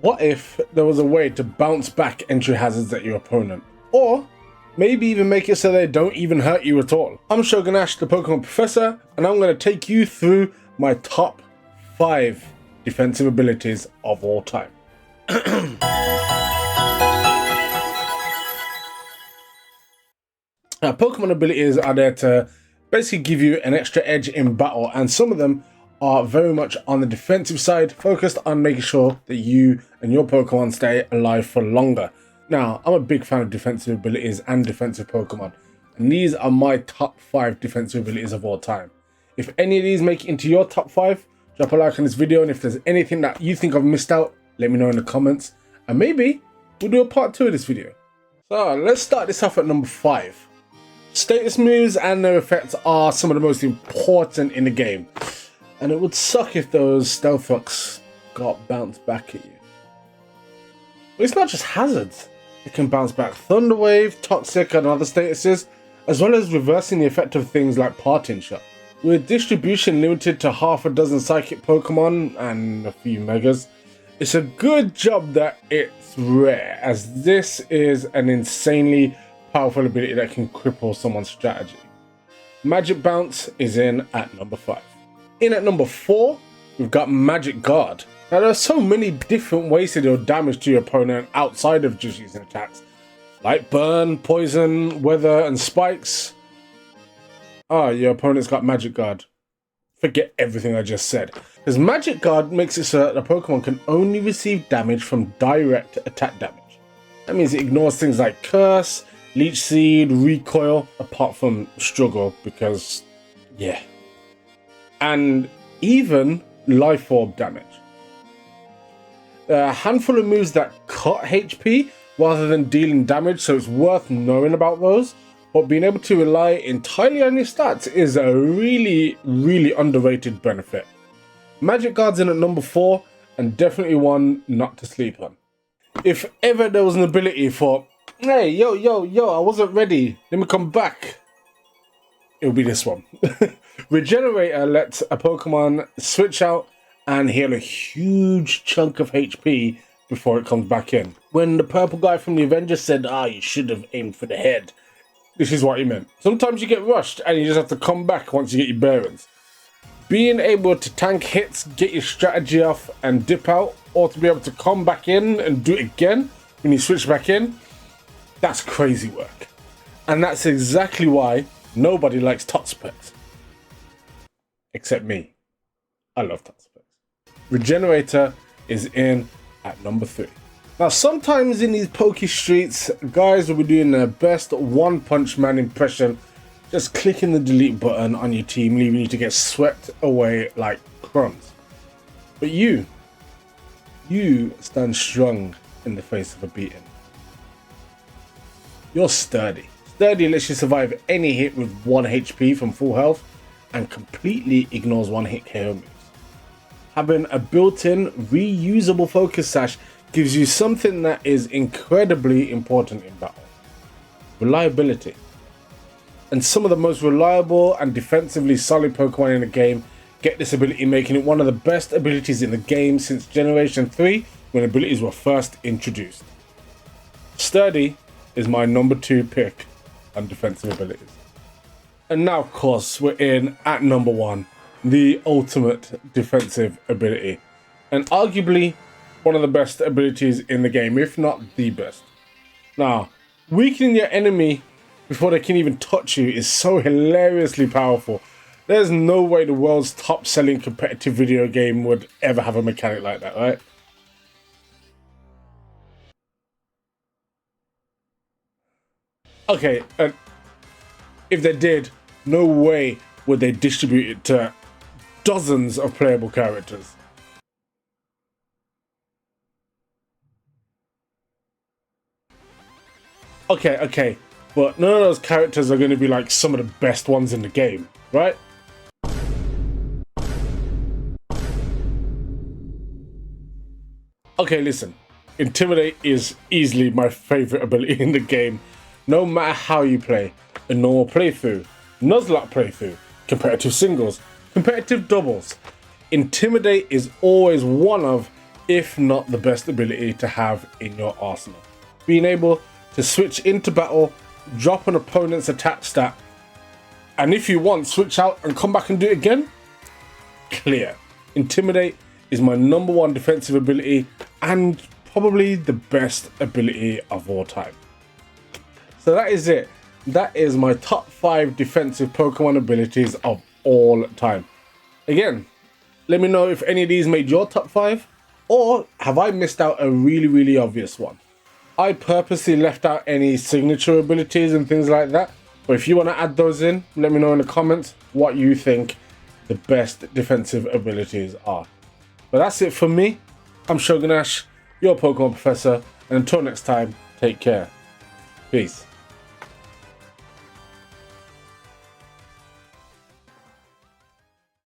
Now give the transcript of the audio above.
What if there was a way to bounce back entry hazards at your opponent? Or maybe even make it so they don't even hurt you at all. I'm Shogun Ash, the Pokemon Professor, and I'm going to take you through my top 5 defensive abilities of all time. Now, Pokemon abilities are there to basically give you an extra edge in battle, and some of them are very much on the defensive side, focused on making sure that you and your Pokemon stay alive for longer. Now, I'm a big fan of defensive abilities and defensive Pokemon, and these are my top 5 defensive abilities of all time. If any of these make it into your top 5, drop a like on this video, and if there's anything that you think I've missed out, let me know in the comments, and maybe we'll do a part 2 of this video. So let's start this off at number 5. Status moves and their effects are some of the most important in the game, and it would suck if those Stealth Rocks got bounced back at you. But it's not just hazards. It can bounce back Thunder Wave, Toxic and other statuses, as well as reversing the effect of things like Parting Shot. With distribution limited to half a dozen Psychic Pokemon and a few Megas, it's a good job that it's rare, as this is an insanely powerful ability that can cripple someone's strategy. Magic Bounce is in at number 5. In at number 4, we've got Magic Guard. Now, there are so many different ways to deal damage to your opponent outside of just using attacks, like burn, poison, weather, and spikes. Your opponent's got Magic Guard. Forget everything I just said. Because Magic Guard makes it so that the Pokemon can only receive damage from direct attack damage. That means it ignores things like Curse, Leech Seed, Recoil, apart from Struggle, because, yeah. And even Life Orb damage. There are a handful of moves that cut HP rather than dealing damage, so it's worth knowing about those. But being able to rely entirely on your stats is a really, really underrated benefit. Magic Guard's in at number 4, and definitely one not to sleep on. If ever there was an ability for, hey, yo, I wasn't ready, let me come back, it'll be this one. Regenerator lets a Pokemon switch out and heal a huge chunk of HP before it comes back in. When the purple guy from the Avengers said, you should have aimed for the head, this is what he meant. Sometimes you get rushed and you just have to come back once you get your bearings. Being able to tank hits, get your strategy off and dip out, or to be able to come back in and do it again when you switch back in, that's crazy work. And that's exactly why nobody likes Toxapex. Except me. I love Toxapex. Regenerator is in at number 3. Now, sometimes in these Poke Streets, guys will be doing their best One Punch Man impression, just clicking the delete button on your team, leaving you to get swept away like crumbs. But you stand strong in the face of a beating. You're Sturdy. Sturdy lets you survive any hit with 1 HP from full health and completely ignores one-hit KO moves. Having a built-in reusable Focus Sash gives you something that is incredibly important in battle. Reliability. And some of the most reliable and defensively solid Pokemon in the game get this ability, making it one of the best abilities in the game since Generation 3, when abilities were first introduced. Sturdy is my number 2 pick on defensive abilities. And now, of course, we're in at number 1, the ultimate defensive ability, and arguably one of the best abilities in the game, if not the best. Now, weakening your enemy before they can even touch you is so hilariously powerful. There's no way the world's top-selling competitive video game would ever have a mechanic like that, right? Okay, if they did, no way would they distribute it to dozens of playable characters. Okay, but none of those characters are going to be like some of the best ones in the game, right? Okay, listen. Intimidate is easily my favorite ability in the game, no matter how you play. A normal playthrough, Nuzlocke playthrough, competitive singles, competitive doubles. Intimidate is always one of, if not the best ability to have in your arsenal. Being able to switch into battle, drop an opponent's attack stat, and if you want, switch out and come back and do it again, clear. Intimidate is my #1 defensive ability and probably the best ability of all time. So that is it. That is my top 5 defensive Pokemon abilities of all time. Again, let me know if any of these made your top 5, or have I missed out a really obvious one. I purposely left out any signature abilities and things like that, but if you want to add those in, let me know in the comments what you think the best defensive abilities are. But that's it for me. I'm Shogunash, your Pokemon Professor, and until next time, take care. Peace.